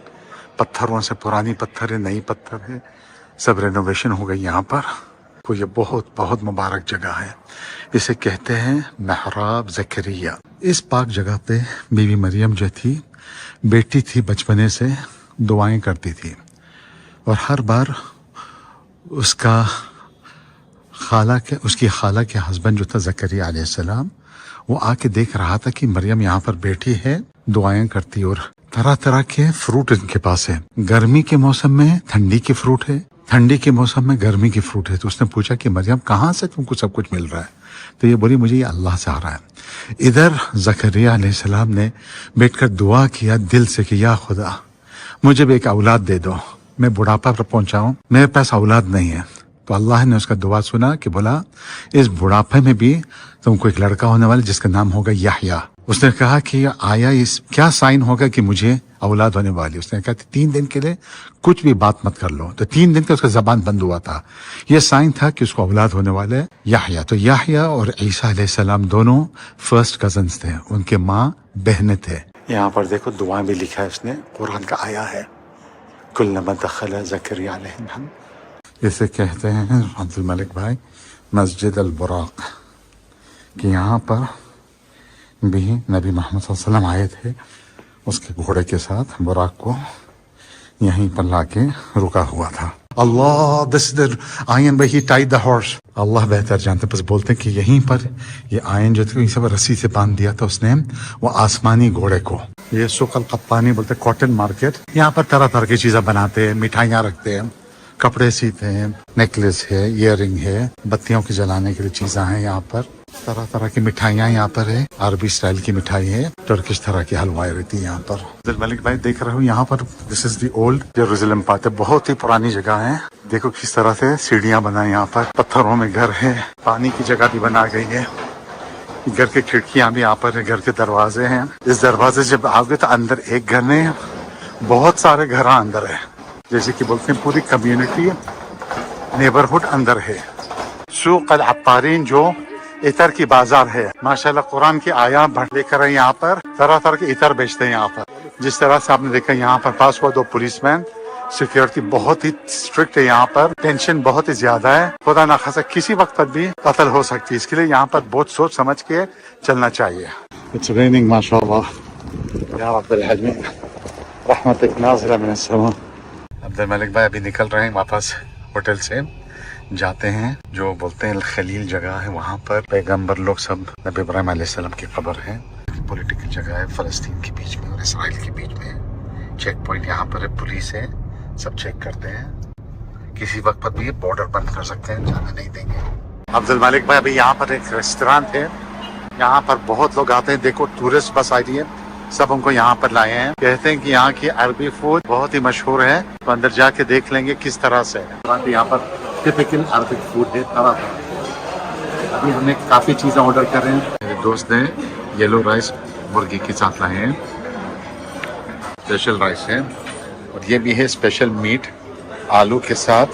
Speaker 2: पत्थरों से, पुरानी पत्थर है, नई पत्थर है, सब रेनोवेशन हो गई यहाँ पर। तो ये बहुत बहुत मुबारक जगह है, इसे कहते हैं महराब ज़करिया। इस पाक जगह पे बीवी मरियम जो थी बेटी थी, बचपने से दुआएं करती थी और हर बार उसकी खाला के हस्बैंड जो था ज़करिया अलैहिस्सलाम वो आके देख रहा था कि मरियम यहाँ पर बैठी है, दुआएं करती और तरह तरह के फ्रूट इनके पास है। गर्मी के मौसम में ठंडी के फ्रूट है, ठंडी के मौसम में गर्मी की फ्रूट है। तो उसने पूछा कि मरियम कहाँ से तुमको सब कुछ मिल रहा है? तो ये बोली मुझे ये अल्लाह से आ रहा है। इधर ज़करिया अलैहिस्सलाम ने बैठकर दुआ किया दिल से कि या खुदा मुझे भी एक औलाद दे दो, मैं बुढ़ापा पर पहुंचा हूँ, मेरे पास औलाद नहीं है। तो अल्लाह ने उसका दुआ सुना कि बोला इस बुढ़ापे में भी तुमको एक लड़का होने वाला जिसका नाम होगा याह्या। उसने कहा कि आया इस क्या साइन होगा कि मुझे औलाद होने वाली? उसने कहा 3 दिन के लिए कुछ भी बात मत कर लो। तो 3 दिन का उसका जबान बंद हुआ था, यह साइन था कि उसको औलाद होने वाले याह्या। तो याह्या और ईसा अलैहिस्सलाम दोनों फर्स्ट कजन्स थे, उनके माँ बहनें थे। यहाँ पर देखो दुआ भी लिखा है उसने, कुरान का आया है, कुल्लमा दखला ज़करिया अलैहिस्सलाम। इसे कहते हैं अब्दुल मलिक भाई मस्जिद अल-बुराक, कि यहाँ पर भी नबी मोहम्मद सल्लल्लाहु अलैहि वसल्लम आए थे उसके घोड़े के साथ, बुराक को यहीं पर लाके रुका हुआ था। अल्लाह दिस द आयन भाई ही टाइड द हॉर्स, अल्लाह बेहतर जानते, बस बोलते हैं कि यहीं पर ये आयन जो थी सब रस्सी से बांध दिया था उसने वो आसमानी घोड़े को। ये सुक अल कप्तानी बोलते कॉटन मार्केट, यहाँ पर तरह तरह की चीजें बनाते हैं, मिठाइयाँ रखते हैं, कपड़े सीते हैं, नेकलेस है, इयररिंग है, बत्तियों की जलाने के लिए चीजें हैं यहाँ पर, तरह तरह की मिठाइयाँ यहाँ पर है, अरबी स्टाइल की मिठाई है, टर्किश तरह की हलवाई रहती है यहाँ पर। अब्दुल मलिक भाई देख रहे हो यहाँ पर this is the old Jerusalem part, बहुत ही पुरानी जगह है। देखो किस तरह से सीढ़ियाँ बनाई, यहाँ पर पत्थरों में घर है, पानी की जगह भी बना गई है, घर की खिड़कियाँ भी यहाँ पर है, घर के दरवाजे हैं। इस दरवाजे से जब आओगे तो अंदर एक घर नहीं, बहुत सारे घर अंदर है, जैसे कि बोलते हैं पूरी कम्युनिटी नेबरहुड अंदर है। सूक अल अत्तारीन जो इतर की बाजार है, माशाल्लाह कुरान की आया लेकर है, यहाँ पर तरह तरह के इतर बेचते हैं यहाँ पर। जिस तरह से आपने देखा यहाँ पर पास हुआ 2 पुलिसमैन, सिक्योरिटी बहुत ही स्ट्रिक्ट है यहाँ पर, टेंशन बहुत ही ज्यादा है, खुदा ना खासा किसी वक्त पर भी कत्ल हो सकती है, इसके लिए यहाँ पर बहुत सोच समझ के चलना चाहिए। इट्स रेनिंग माशाल्लाह या रब्बल आलमीन, रहमतक नाज़िला मिनस समा। अब्दुल मलिक भाई अभी निकल रहे हैं वापस होटल से, जाते हैं जो बोलते हैं खलील जगह है, वहाँ पर पैगंबर लोग सब, नबी इब्राहिम अलैहिस्सलाम की कब्र है, पॉलिटिकल जगह है, फ़लस्तीन के बीच में और इसराइल के बीच में। चेक पॉइंट यहाँ पर है, पुलिस है, सब चेक करते हैं, किसी वक्त पर भी बॉर्डर बंद कर सकते हैं, जाने नहीं देंगे। अब्दुल मलिक भाई अभी यहाँ पर एक रेस्टोरेंट है, यहाँ पर बहुत लोग आते हैं, देखो टूरिस्ट बस आई है, सब उनको यहाँ पर लाए हैं। कहते हैं कि यहाँ की अरबी फूड बहुत ही मशहूर है, तो अंदर जाके देख लेंगे किस तरह से है। यहाँ पर टिपिकल अरबिक फूड है, तरह तरह। अभी हमने काफ़ी चीज़ें ऑर्डर कर रहे हैं। मेरे दोस्त ने येलो राइस मुर्गी के साथ लाए हैं, स्पेशल राइस है, और ये भी है स्पेशल मीट आलू के साथ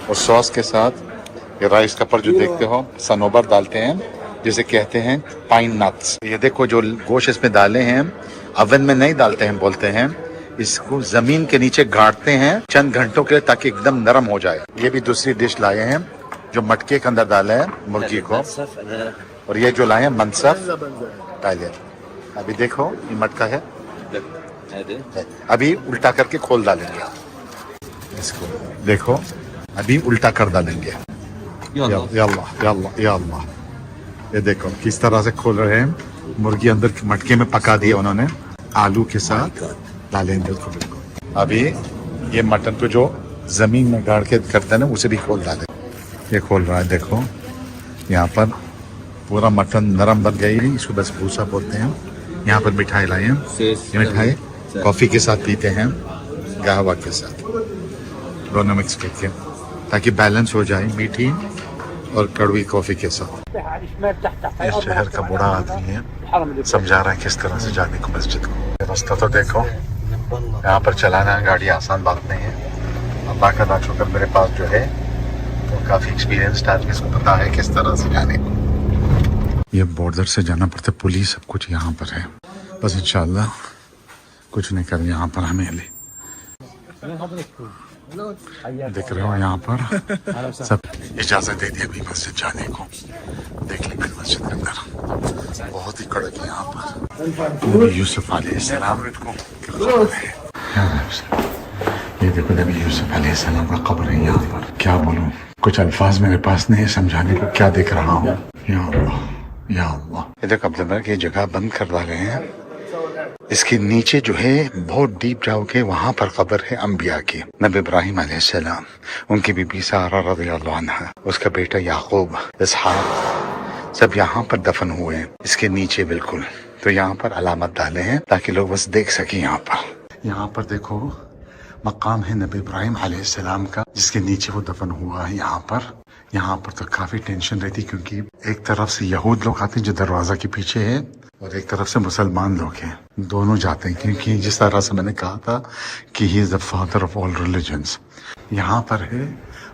Speaker 2: और सॉस के साथ। ये राइस का पर जो देखते हो सनोबर डालते हैं, जिसे कहते हैं पाइन नट्स। ये देखो जो गोश्त इसमें डाले हैं, ओवन में नहीं डालते हैं, बोलते हैं इसको जमीन के नीचे गाड़ते हैं चंद घंटों के लिए ताकि एकदम नरम हो जाए। ये भी दूसरी डिश लाए हैं जो मटके के अंदर डाले हैं मुर्गी को, और ये जो लाए हैं मनसफ पहले। अभी देखो ये मटका है, अभी उल्टा करके खोल डालेंगे इसको, देखो अभी उल्टा कर डालेंगे। या अल्लाह या अल्लाह या अल्लाह, ये देखो किस तरह से खोल रहे हैं। मुर्गी अंदर मटके में पका दिया उन्होंने, आलू के साथ डालेंगे उसको। बिल्कुल अभी ये मटन को जो जमीन में गाड़ के करते हैं ना उसे भी खोल डाले। ये खोल रहा है, देखो यहाँ पर पूरा मटन नरम बन गई है। इसको बस भूसा बोलते हैं। यहाँ पर मिठाई लाए हैं, ये मिठाई कॉफ़ी के साथ पीते हैं, कहवा के साथ, दोनों मिक्स करके, ताकि बैलेंस हो जाए मीठी और कड़वी कॉफ़ी के साथ। ये शहर का बूढ़ा आदमी है, समझा रहा है किस तरह से जाने को मस्जिद को। रास्ता तो देखो, यहाँ पर चलाना गाड़ी आसान बात नहीं है। अल्लाह का ना शुक्र मेरे पास जो है वो काफ़ी एक्सपीरियंस्ड आदमी, इसको पता है किस तरह से जाने को। ये बॉर्डर से जाना पड़ता है, पुलिस सब कुछ यहाँ पर है। बस इंशाल्लाह कुछ नहीं कर यहाँ पर हमें ले। देख रहे हो यहाँ पर सब इजाज़त दे दी अभी मस्जिद जाने को। देख ली मैंने मस्जिद के अंदर बहुत ही कड़क है यहाँ पर। नबी यूसुफ अलैहिस्सलाम ये देखो, नबी यूसुफ अलैहिस्सलाम का कब्र है यहाँ पर। क्या बोलूँ, कुछ अल्फाज मेरे पास नहीं है समझाने को क्या देख रहा हूँ। या अल्लाह या अल्लाह। ये देखो अब्दुल्ला की जगह बंद कर डाले हैं। इसके नीचे जो है बहुत डीप जाओगे वहाँ पर कब्र है अम्बिया की। नबी इब्राहिम अलैहिस्सलाम, उनकी बीबी सारा रज़ियल्लाहु अन्हा, उसका बेटा याकूब, इसहाक, सब यहाँ पर दफन हुए हैं इसके नीचे बिल्कुल। तो यहाँ पर अलामत डाले हैं ताकि लोग बस देख सकें। यहाँ पर देखो मकाम है नबी इब्राहिम अलैहिस्सलाम का, जिसके नीचे वो दफन हुआ है। यहाँ पर तो काफी टेंशन रहती, क्योंकि एक तरफ से यहूद लोग आते हैं जो दरवाजा के पीछे है, और एक तरफ से मुसलमान लोग हैं, दोनों जाते हैं। क्योंकि जिस तरह से मैंने कहा था कि he is the father of all religions. यहाँ पर है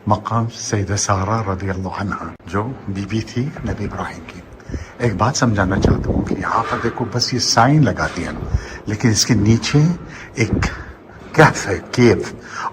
Speaker 2: मकाम सैयदा सारा रज़ियल्लाहु अन्हा, जो बीबी थी नबी इब्राहिम की। एक बात समझाना चाहता हूँ कि यहाँ पर देखो बस ये साइन लगा दिया, लेकिन इसके नीचे एक कैफ है, केव,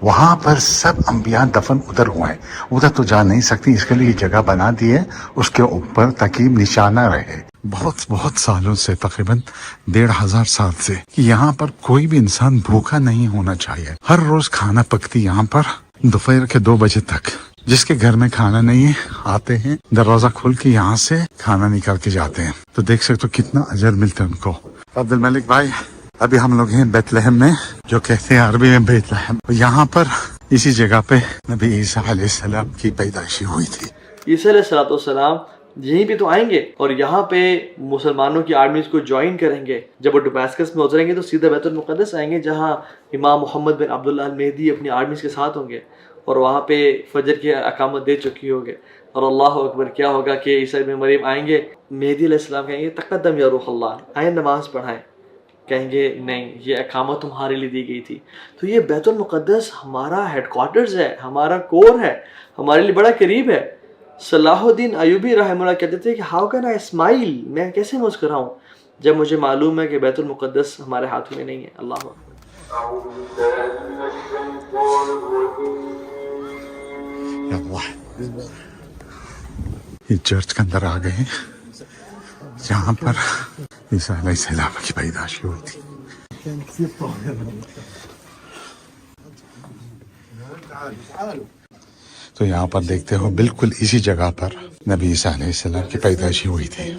Speaker 2: वहां पर सब अंबिया दफन उधर हुए हैं। उधर तो जा नहीं सकती, इसके लिए जगह बना दी है उसके ऊपर ताकि निशाना रहे। बहुत सालों से, तकरीबन 1500 साल से, कि यहाँ पर कोई भी इंसान भूखा नहीं होना चाहिए। हर रोज खाना पकती यहाँ पर दोपहर के 2 बजे तक। जिसके घर में खाना नहीं है आते हैं, दरवाजा खोल के यहाँ से खाना निकाल के जाते हैं। तो देख सकते हो कितना अजर मिलता है उनको। अब्दुल मलिक भाई, अभी हम लोग हैं बैतलहम में, जो कहते हैं अरबी में बैतलहम। यहाँ पर इसी जगह पे नबी ईसा अलैहिस्सलाम की पैदाइशी हुई थी।
Speaker 3: ईसा अलैहिस्सलाम यहीं पे तो आएंगे और यहाँ पे मुसलमानों की आर्मीज को ज्वाइन करेंगे। जब वो डमास्कस में उतरेंगे तो सीधा बैतुल मुक़द्दस आएंगे, जहाँ इमाम मोहम्मद बिन अब्दुल्लाह अल मेहदी अपनी आर्मीज के साथ होंगे और वहाँ पे फजर की अकामत दे चुकी होंगे। और अल्लाह अकबर, क्या होगा कि ईसा इब्न मरियम आएंगे, मेहदी अलैहिस्सलाम कहेंगे तक़द्दम या रूह अल्लाह, आए नमाज पढ़ाएं। कहेंगे नहीं, ये अकामत तुम्हारे लिए दी गई थी। तो ये बैतुल मुक़द्दस हमारा हेडक्वार्टर्स है, हमारा कोर है, हमारे लिए बड़ा करीब है। सलाहुद्दीन अयूबी रहमतुल्लाह कहते थे कि हाउ कैन आई स्माइल, मैं कैसे मुस्कुराऊं जब मुझे मालूम है कि बैतुल मुक़द्दस हमारे हाथों में नहीं है। अल्लाह
Speaker 2: ये चर्च के अंदर आ गए हैं, जहाँ पर ईसा अलैहिस्सलाम की पैदाइश हुई थी। तो यहाँ पर देखते हो बिल्कुल इसी जगह पर नबी ईसा अलैहिस्सलाम की पैदाइश हुई थी।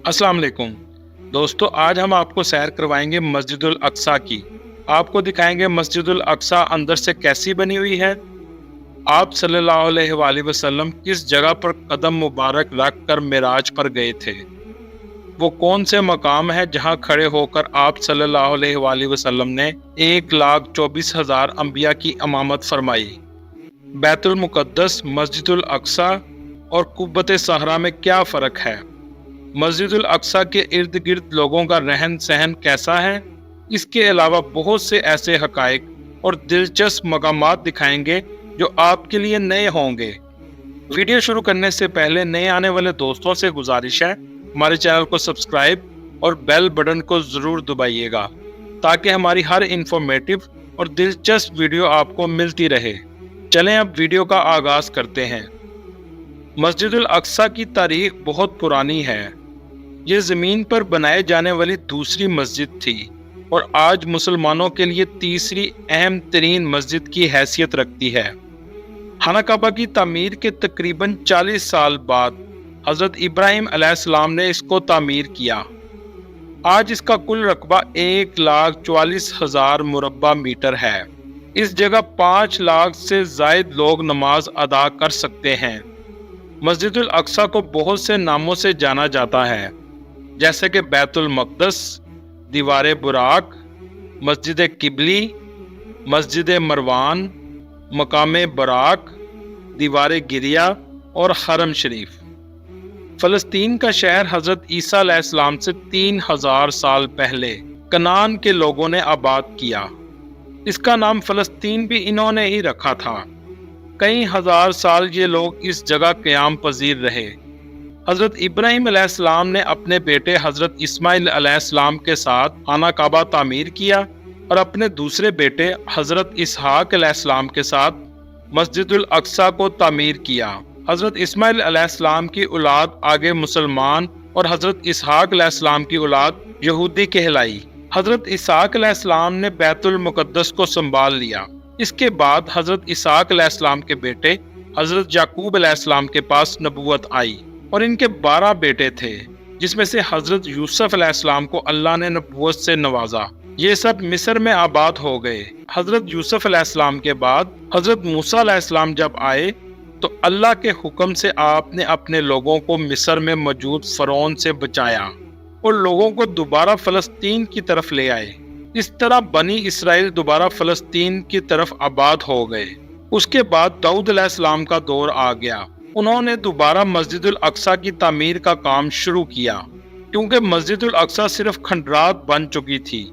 Speaker 4: अस्सलाम वालेकुम दोस्तों, आज हम आपको सैर करवाएंगे मस्जिदुल अक्सा की। आपको दिखाएंगे मस्जिदुल अक्सा अंदर से कैसी बनी हुई है। आप सल्लल्लाहु अलैहि वसल्लम किस जगह पर कदम मुबारक रख कर मिराज पर गए थे। वो कौन से मकाम है जहां खड़े होकर आप सल्लल्लाहु अलैहि वसल्लम ने 1,24,000 अंबिया की इमामत फरमाई। बैतुल मुक़द्दस, मस्जिदुल अक्सा और कुब्बत सहरा में क्या फ़र्क है। मस्जिदुल अक्सा के इर्द गिर्द लोगों का रहन सहन कैसा है। इसके अलावा बहुत से ऐसे हकाइक और दिलचस्प मकामात दिखाएंगे जो आपके लिए नए होंगे। वीडियो शुरू करने से पहले नए आने वाले दोस्तों से गुजारिश है, हमारे चैनल को सब्सक्राइब और बेल बटन को ज़रूर दबाइएगा ताकि हमारी हर इंफॉर्मेटिव और दिलचस्प वीडियो आपको मिलती रहे। चलें अब वीडियो का आगाज़ करते हैं। मस्जिदुल अक्सा की तारीख बहुत पुरानी है। یہ زمین پر بنائے جانے والی دوسری مسجد تھی اور آج مسلمانوں کے لیے تیسری اہم ترین مسجد کی حیثیت رکھتی ہے۔ خانہ کعبہ کی تعمیر کے تقریباً 40 سال بعد حضرت ابراہیم علیہ السلام نے اس کو تعمیر کیا۔ آج اس کا کل رقبہ 1,44,000 مربع میٹر ہے۔ اس جگہ 5 لاکھ سے زائد لوگ نماز ادا کر سکتے ہیں۔ مسجد الاقصی کو بہت سے ناموں سے جانا جاتا ہے، جیسے کہ بیت المقدس، دیوار براق، مسجد قبلی، مسجد مروان، مقام براق، دیوار گریہ اور حرم شریف۔ فلسطین کا شہر حضرت عیسیٰ علیہ السلام سے 3000 سال پہلے کنعان کے لوگوں نے آباد کیا۔ اس کا نام فلسطین بھی انہوں نے ہی رکھا تھا۔ کئی ہزار سال یہ لوگ اس جگہ قیام پذیر رہے۔ حضرت ابراہیم علیہ السلام نے اپنے بیٹے حضرت اسماعیل علیہ السلام کے ساتھ خانہ کعبہ تعمیر کیا اور اپنے دوسرے بیٹے حضرت اسحاق علیہ السلام کے ساتھ مسجد الاقصی کو تعمیر کیا۔ حضرت اسماعیل علیہ السلام کی اولاد آگے مسلمان اور حضرت اسحاق علیہ السلام کی اولاد یہودی کہلائی۔ حضرت اسحاق علیہ السلام نے بیت المقدس کو سنبھال لیا۔ اس کے بعد حضرت اسحاق علیہ السلام کے بیٹے حضرت یعقوب علیہ السلام کے پاس نبوت آئی اور ان کے 12 بیٹے تھے، جس میں سے حضرت یوسف علیہ السلام کو اللہ نے نبوت سے نوازا۔ یہ سب مصر میں آباد ہو گئے۔ حضرت یوسف علیہ السلام کے بعد حضرت موسیٰ علیہ السلام جب آئے تو اللہ کے حکم سے آپ نے اپنے لوگوں کو مصر میں موجود فرعون سے بچایا اور لوگوں کو دوبارہ فلسطین کی طرف لے آئے۔ اس طرح بنی اسرائیل دوبارہ فلسطین کی طرف آباد ہو گئے۔ اس کے بعد داؤد علیہ السلام کا دور آ گیا۔ انہوں نے دوبارہ مسجد الاقصی کی تعمیر کا کام شروع کیا، کیونکہ مسجد الاقصی صرف کھنڈرات بن چکی تھی۔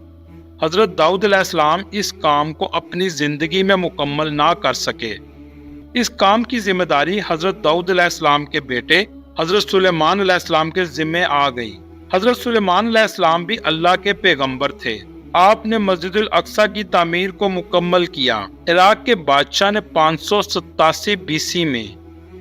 Speaker 4: حضرت داؤد علیہ السلام اس کام کو اپنی زندگی میں مکمل نہ کر سکے۔ اس کام کی ذمہ داری حضرت داؤد علیہ السلام کے بیٹے حضرت سلیمان علیہ السلام کے ذمے آ گئی۔ حضرت سلیمان علیہ السلام بھی اللہ کے پیغمبر تھے۔ آپ نے مسجد الاقصی کی تعمیر کو مکمل کیا۔ عراق کے بادشاہ نے 587 BC میں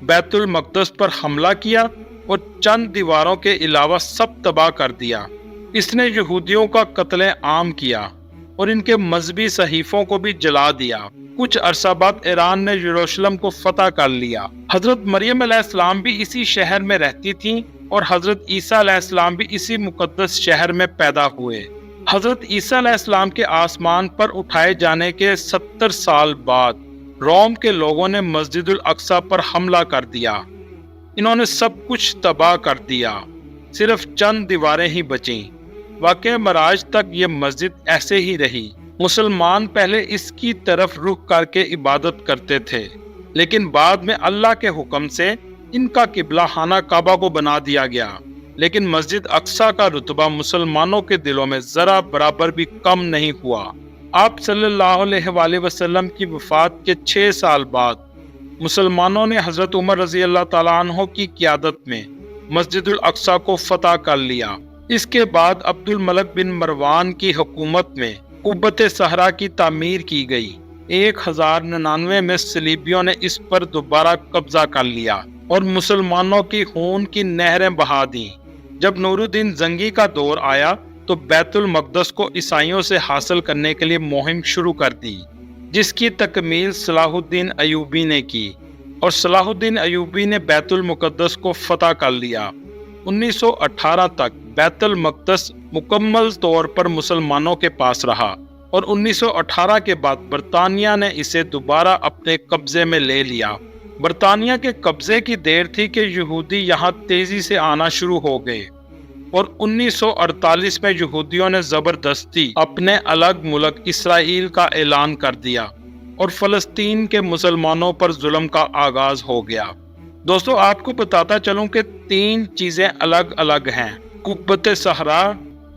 Speaker 4: بیت المقدس پر حملہ کیا اور چند دیواروں کے علاوہ سب تباہ کر دیا۔ اس نے یہودیوں کا قتل عام کیا اور ان کے مذہبی صحیفوں کو بھی جلا دیا۔ کچھ عرصہ بعد ایران نے یروشلم کو فتح کر لیا۔ حضرت مریم علیہ السلام بھی اسی شہر میں رہتی تھیں اور حضرت عیسیٰ علیہ السلام بھی اسی مقدس شہر میں پیدا ہوئے۔ حضرت عیسیٰ علیہ السلام کے آسمان پر اٹھائے جانے کے 70 سال بعد روم کے لوگوں نے مسجد الاقصی پر حملہ کر دیا۔ انہوں نے سب کچھ تباہ کر دیا، صرف چند دیواریں ہی بچیں۔ واقعہ معراج تک یہ مسجد ایسے ہی رہی۔ مسلمان پہلے اس کی طرف رخ کر کے عبادت کرتے تھے، لیکن بعد میں اللہ کے حکم سے ان کا قبلہ خانہ کعبہ کو بنا دیا گیا۔ لیکن مسجد اقصی کا رتبہ مسلمانوں کے دلوں میں ذرا برابر بھی کم نہیں ہوا۔ آپ صلی اللہ علیہ وآلہ وسلم کی وفات کے 6 سال بعد مسلمانوں نے حضرت عمر رضی اللہ تعالیٰ عنہ کی قیادت میں مسجد الاقصی کو فتح کر لیا۔ اس کے بعد عبد الملک بن مروان کی حکومت میں قبۃ صحرا کی تعمیر کی گئی۔ 1099 میں صلیبیوں نے اس پر دوبارہ قبضہ کر لیا اور مسلمانوں کی خون کی نہریں بہا دیں۔ جب نور الدین زنگی کا دور آیا تو بیت المقدس کو عیسائیوں سے حاصل کرنے کے لیے مہم شروع کر دی، جس کی تکمیل صلاح الدین ایوبی نے کی، اور صلاح الدین ایوبی نے بیت المقدس کو فتح کر لیا۔ 1918 تک بیت المقدس مکمل طور پر مسلمانوں کے پاس رہا اور 1918 کے بعد برطانیہ نے اسے دوبارہ اپنے قبضے میں لے لیا۔ برطانیہ کے قبضے کی دیر تھی کہ یہودی یہاں تیزی سے آنا شروع ہو گئے، اور 1948 میں یہودیوں نے زبردستی اپنے الگ ملک اسرائیل کا اعلان کر دیا اور فلسطین کے مسلمانوں پر ظلم کا آغاز ہو گیا۔ دوستو، آپ کو بتاتا چلوں کہ 3 چیزیں الگ الگ ہیں: قبۃ صحرا،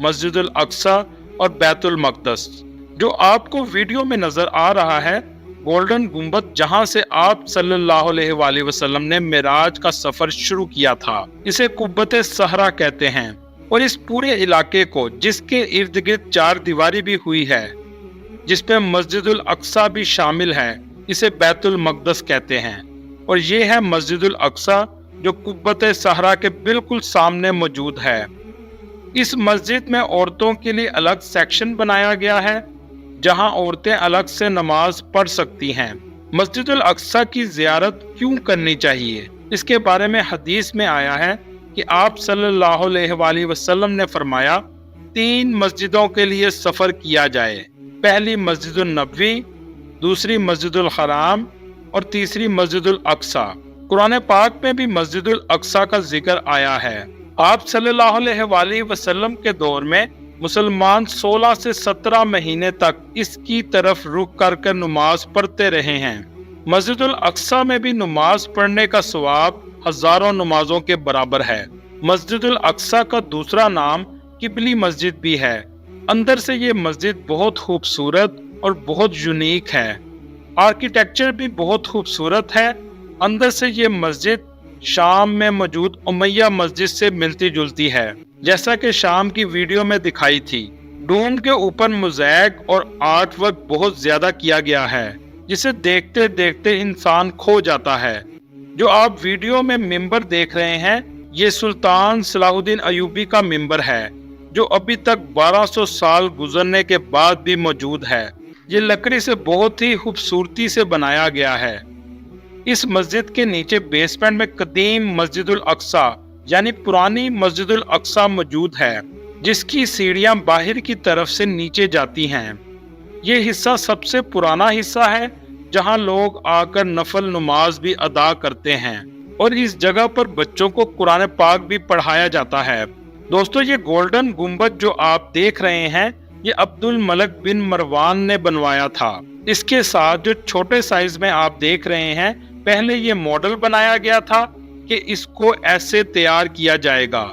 Speaker 4: مسجد الاقصی اور بیت المقدس۔ جو آپ کو ویڈیو میں نظر آ رہا ہے گولڈن گنبد، جہاں سے آپ صلی اللہ علیہ وآلہ وسلم نے معراج کا سفر شروع کیا تھا، اسے قبۃ صحرا کہتے ہیں۔ اور اس پورے علاقے کو، جس کے ارد گرد 4 دیواری بھی ہوئی ہے، جس پہ مسجد الاقصی بھی شامل ہے، اسے بیت المقدس کہتے ہیں۔ اور یہ ہے مسجد الاقصی جو قبۃ صحرا کے بالکل سامنے موجود ہے۔ اس مسجد میں عورتوں کے لیے الگ سیکشن بنایا گیا ہے جہاں عورتیں الگ سے نماز پڑھ سکتی ہیں۔ مسجد الاقصی کی زیارت کیوں کرنی چاہیے؟ اس کے بارے میں حدیث میں آیا ہے کہ آپ صلی اللہ علیہ وآلہ وسلم نے فرمایا 3 مسجدوں کے لیے سفر کیا جائے، پہلی مسجد النبوی، دوسری مسجد الحرام اور تیسری مسجد الاقصی۔ قرآن پاک میں بھی مسجد الاقصی کا ذکر آیا ہے۔ آپ صلی اللہ علیہ وآلہ وسلم کے دور میں مسلمان 16 سے 17 مہینے تک اس کی طرف رخ کر نماز پڑھتے رہے ہیں۔ مسجد الاقصی میں بھی نماز پڑھنے کا ثواب ہزاروں نمازوں کے برابر ہے۔ مسجد الاقصی کا دوسرا نام قبلی مسجد بھی ہے۔ اندر سے یہ مسجد بہت خوبصورت اور بہت یونیک ہے۔ آرکیٹیکچر بھی بہت خوبصورت ہے۔ اندر سے یہ مسجد شام میں موجود امیہ مسجد سے ملتی جلتی ہے، جیسا کہ شام کی ویڈیو میں دکھائی تھی۔ ڈوم کے اوپر موزیک اور آرٹ ورک بہت زیادہ کیا گیا ہے، جسے دیکھتے دیکھتے انسان کھو جاتا ہے۔ جو آپ ویڈیو میں ممبر دیکھ رہے ہیں، یہ سلطان صلاح الدین ایوبی کا ممبر ہے، جو ابھی تک 1200 سال گزرنے کے بعد بھی موجود ہے۔ یہ لکڑی سے بہت ہی خوبصورتی سے بنایا گیا ہے۔ اس مسجد کے نیچے بیسمنٹ میں قدیم مسجد الاقصی یعنی پرانی مسجد الاقصی موجود ہے، جس کی سیڑھیاں باہر کی طرف سے نیچے جاتی ہیں۔ یہ حصہ سب سے پرانا حصہ ہے جہاں لوگ آ کر نفل نماز بھی ادا کرتے ہیں، اور اس جگہ پر بچوں کو قرآن پاک بھی پڑھایا جاتا ہے۔ دوستو، یہ گولڈن گنبد جو آپ دیکھ رہے ہیں، یہ عبد الملک بن مروان نے بنوایا تھا۔ اس کے ساتھ جو چھوٹے سائز میں آپ دیکھ رہے ہیں، پہلے یہ ماڈل بنایا گیا تھا کہ اس کو ایسے تیار کیا جائے گا۔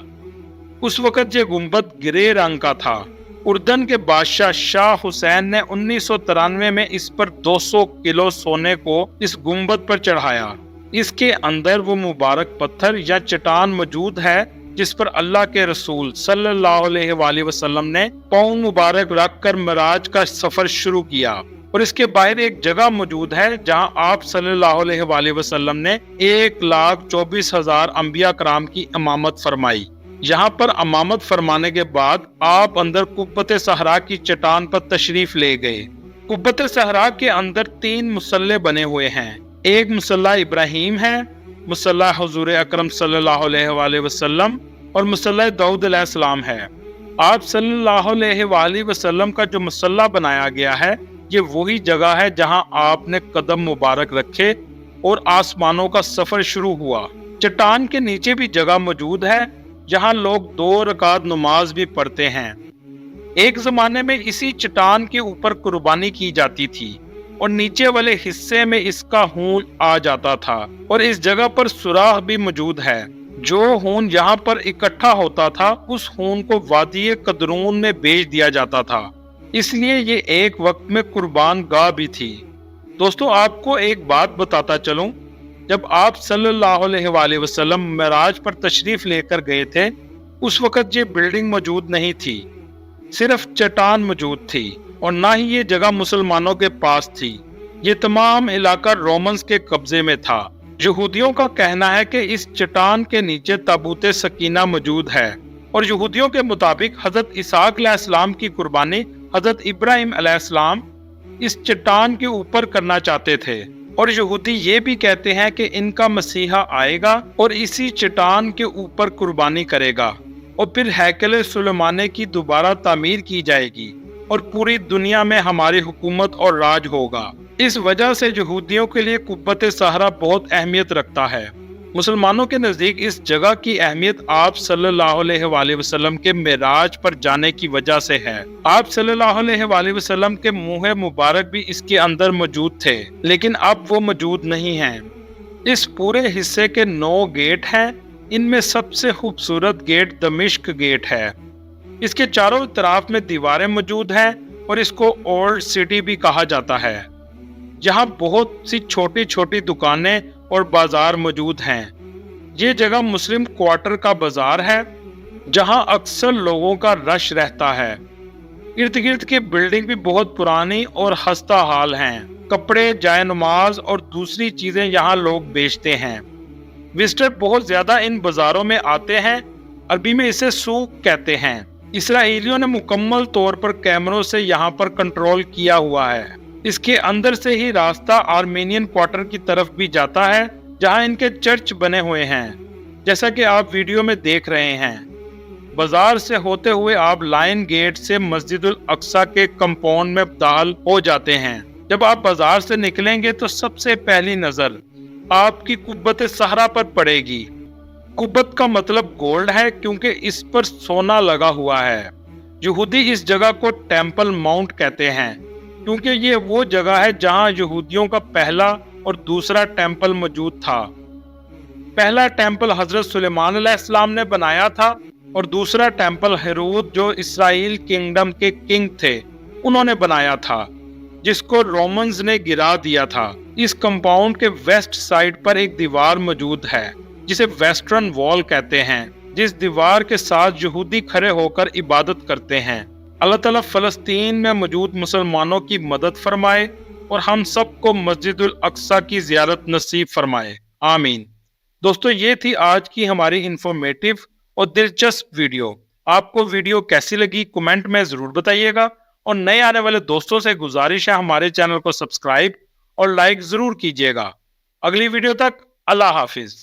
Speaker 4: اس وقت یہ گنبد گرے رنگ کا تھا۔ اردن کے بادشاہ شاہ حسین نے 1993 میں اس پر 200 کلو سونے کو اس گنبد پر چڑھایا۔ اس کے اندر وہ مبارک پتھر یا چٹان موجود ہے جس پر اللہ کے رسول صلی اللہ علیہ وآلہ وسلم نے پاؤں مبارک رکھ کر معراج کا سفر شروع کیا، اور اس کے باہر ایک جگہ موجود ہے جہاں آپ صلی اللہ علیہ وآلہ وسلم نے 1,24,000 انبیاء کرام کی امامت فرمائی۔ یہاں پر امامت فرمانے کے بعد آپ اندر قبۃ صحرا کی چٹان پر تشریف لے گئے۔ قبۃ صحرا کے اندر 3 مصلے بنے ہوئے ہیں۔ ایک مصلی ابراہیم ہے، مصلی حضور اکرم صلی اللہ علیہ وآلہ وسلم، اور مصلی داؤد علیہ السلام ہے۔ آپ صلی اللہ علیہ وآلہ وسلم کا جو مصلی بنایا گیا ہے، یہ وہی جگہ ہے جہاں آپ نے قدم مبارک رکھے اور آسمانوں کا سفر شروع ہوا۔ چٹان کے نیچے بھی جگہ موجود ہے جہاں لوگ 2 رکعت نماز بھی پڑھتے ہیں۔ ایک زمانے میں اسی چٹان کے اوپر قربانی کی جاتی تھی، اور نیچے والے حصے میں اس کا خون آ جاتا تھا، اور اس جگہ پر سوراخ بھی موجود ہے۔ جو خون یہاں پر اکٹھا ہوتا تھا، اس خون کو وادی قدرون میں بیچ دیا جاتا تھا، اس لیے یہ ایک وقت میں قربان گاہ بھی تھی۔ دوستو، آپ کو ایک بات بتاتا چلوں، جب آپ صلی اللہ علیہ وآلہ وسلم معراج پر تشریف لے کر گئے تھے، اس وقت یہ بلڈنگ موجود نہیں تھی، صرف چٹان موجود تھی، اور نہ ہی یہ جگہ مسلمانوں کے پاس تھی۔ یہ تمام علاقہ رومنز کے قبضے میں تھا۔ یہودیوں کا کہنا ہے کہ اس چٹان کے نیچے تابوت سکینہ موجود ہے، اور یہودیوں کے مطابق حضرت اسحاق علیہ السلام کی قربانی حضرت ابراہیم علیہ السلام اس چٹان کے اوپر کرنا چاہتے تھے، اور یہودی یہ بھی کہتے ہیں کہ ان کا مسیحا آئے گا اور اسی چٹان کے اوپر قربانی کرے گا، اور پھر ہیکل سلیمانی کی دوبارہ تعمیر کی جائے گی، اور پوری دنیا میں ہماری حکومت اور راج ہوگا۔ اس وجہ سے یہودیوں کے لیے قبۃ صحرا بہت اہمیت رکھتا ہے۔ مسلمانوں کے نزدیک اس جگہ کی اہمیت آپ صلی اللہ علیہ وآلہ وسلم کے معراج پر جانے کی وجہ سے ہے۔ آپ صلی اللہ علیہ وآلہ وسلم کے منہ مبارک بھی اس کے اندر موجود تھے، لیکن اب وہ موجود نہیں ہیں۔ اس پورے حصے کے 9 گیٹ ہیں۔ ان میں سب سے خوبصورت گیٹ دمشق گیٹ ہے۔ اس کے چاروں طرف میں دیواریں موجود ہیں، اور اس کو اولڈ سٹی بھی کہا جاتا ہے۔ یہاں بہت سی چھوٹی چھوٹی دکانیں اور بازار موجود ہیں۔ یہ جگہ مسلم کوارٹر کا بازار ہے، جہاں اکثر لوگوں کا رش رہتا ہے۔ ارد گرد کی بلڈنگ بھی بہت پرانی اور خستہ حال ہیں۔ کپڑے، جائے نماز اور دوسری چیزیں یہاں لوگ بیچتے ہیں۔ وزٹر بہت زیادہ ان بازاروں میں آتے ہیں۔ عربی میں اسے سوق کہتے ہیں۔ इसराइलियों ने मुकम्मल तौर पर कैमरों से यहाँ पर कंट्रोल किया हुआ है। इसके अंदर से ही रास्ता आर्मेनियन क्वार्टर की तरफ भी जाता है, जहाँ इनके चर्च बने हुए हैं, जैसा कि आप वीडियो में देख रहे हैं। बाजार से होते हुए आप लाइन गेट से मस्जिदुल अक्सा के कंपाउंड में दाखिल हो जाते हैं। जब आप बाजार से निकलेंगे तो सबसे पहली नजर आपकी कुब्बत सहरा पर पड़ेगी। कुब्बत का मतलब गोल्ड है, क्योंकि इस पर सोना लगा हुआ है। यहूदी इस जगह को टेम्पल माउंट कहते हैं, क्योंकि ये वो जगह है जहां यहूदियों का पहला और दूसरा टेम्पल मौजूद था। पहला टेम्पल हजरत सुलेमान अलैहिस्सलाम ने बनाया था और दूसरा टेम्पल हेरोद, जो इसराइल किंगडम के किंग थे, उन्होंने बनाया था, जिसको रोमन्स ने गिरा दिया था। इस कंपाउंड के वेस्ट साइड पर एक दीवार मौजूद है जिसे वेस्टर्न वॉल कहते हैं, जिस दीवार के साथ यहूदी खड़े होकर इबादत करते हैं। अल्लाह ताला फलस्तीन में मौजूद मुसलमानों की मदद फरमाए और हम सबको मस्जिदुल अक्सा की ज़ियारत नसीब फरमाए, आमीन। दोस्तों, ये थी आज की हमारी इंफॉर्मेटिव और दिलचस्प वीडियो। आपको वीडियो कैसी लगी कमेंट में ज़रूर बताइएगा, और नए आने वाले दोस्तों से गुजारिश है हमारे चैनल को सब्सक्राइब और लाइक ज़रूर कीजिएगा। अगली वीडियो तक अल्लाह हाफिज।